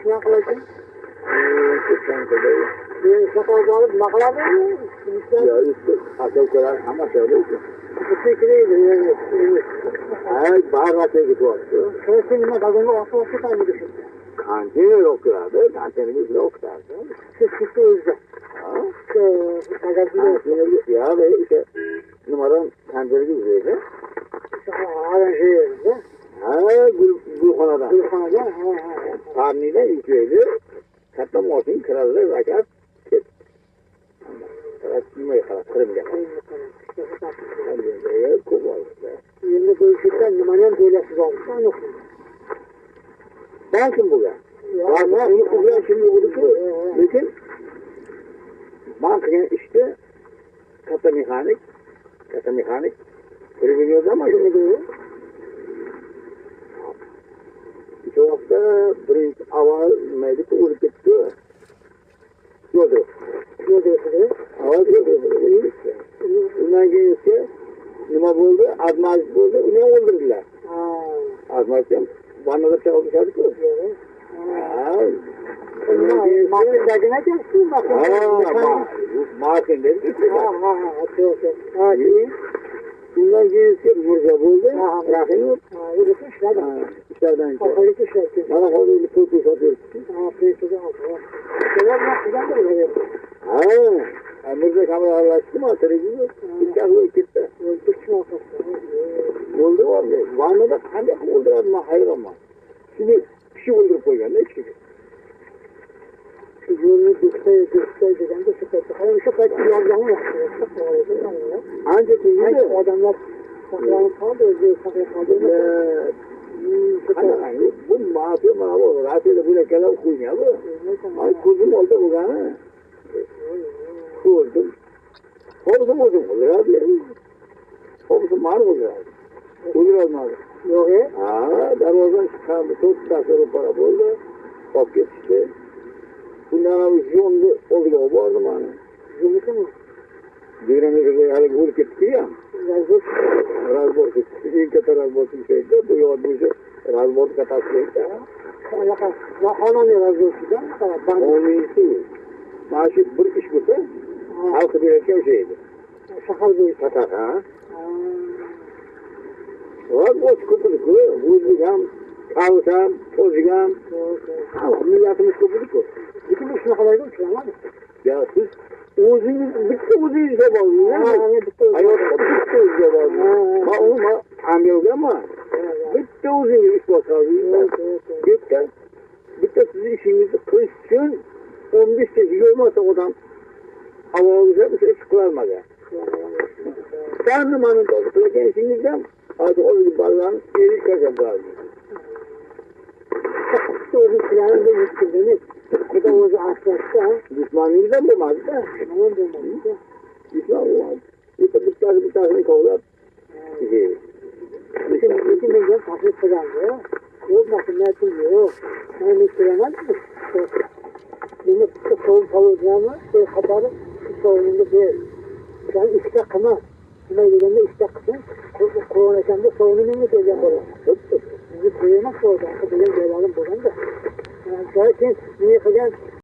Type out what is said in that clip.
Shuna qilasan. Ketgan kadar. Shaqoq olib nima qiladimi? Ya işte akıllar ama şöyle ki. Kekreydi yani. Ay bağırma gidiyor. Kesin nima dagonga osib ketadi. Kantini yok abi. Kantinimiz yok derdi. Siz o'zda. Ya ve işte numaram kantini güzeldi. Aranjörde. Gülxonada. Gülxonada. Tarnida ikiydi. Katta mosin kiraldi zakat. Kimga qarab qirimga qarab. Ko'p oldi. Endi bo'yishdan nimani ham to'lasiz olsa Ben kim bu ya? Ama onu uğrayan şimdi oldu ki, lekin ben kıyan işte kata mekanik, biliyoruz ama şimdi diyor. İki hafta birinci aval medik uğrup gitti. Yodu. Aval yodu. Bundan gelirse nima buldu? Azmaz buldu. Onu öldürdüler. Azmaz dem. Bana da çalışıyordu ki. Mahkemede ne diyorsun? Mahkemede gitti. İyi. Bundan gelirse Murca buldu. Rahim yok. İşlerden. Bana kaldı kurtu satıyor. Murca kameralaştı mı? Televizyon. İlk gitti. Oldu var mı? Van'da da hangi oldu ama hayır ama. Şimdi bir şey öldürüp koyuyor. Ne çıkıyor? Yolunu dikte dedim de sıkıntı. Hayır şu kadar yazanı yapıyor. Ancak iyi de. Adamlar saklanıp kaldı. Özgür saklanıp kaldı. Bu mafya mağabı. Rahatıyla bu lekeler koyuyor bu. Ay kuzum oldu bu gana. Kurdum. Kurdum olur abi. Kurdum mar olur abi. Olur olmaz. Yok ya. Darvazdan çıkardı. Çok tasarruf para buldu. Bak geçti. Bundan abi yolda oluyor bu arada bana. Yolda mı? Direnirde hali vurup gitti ya. Razbort. İlk kata razbortun şeydi. Bu yolda bu şey. Razbort katasıydı. Ona ne razbortu da? Onun iyisi. Maaşı bir iş bulsa. Halkı bir erken şeydi. Sakal bir katar ha. Razbort kupuduk. Vuzlugam. Kavsam. Tozgam. Milletimiz kupuduk. Bütün bu şuna kadar yok ama. Ya siz bitti uzun zamanı. Hayatta bitti uzun zamanı. Ma amel ama bitti uzun iş bakalım. Bitti sizin işinizi kışın 15 kişi olmasa odan havalıca bir şey çıkılmadı. Sen numanın topukla gençliğinizden artık o bir balığın geri kaçacağı. Doğru silahın da yükseldi. Bu da o aslaştı. Düşmanlığından bulmadı da. Düşman olmaz. Bir tanesini kovlar. Bütün milyon taklit kazandı. Yok makineler yok. Sana ne söylemez mi? Bunu soğuk kalacağımı kapalı sorununda değil. Sen işte kıma. Kıma yerinde işte kısın. Koronasında sorunu ne diyeceğim oraya? Bizi koyamaz orada. Bize gelelim buradan da. Yani zaten ne yapacağız?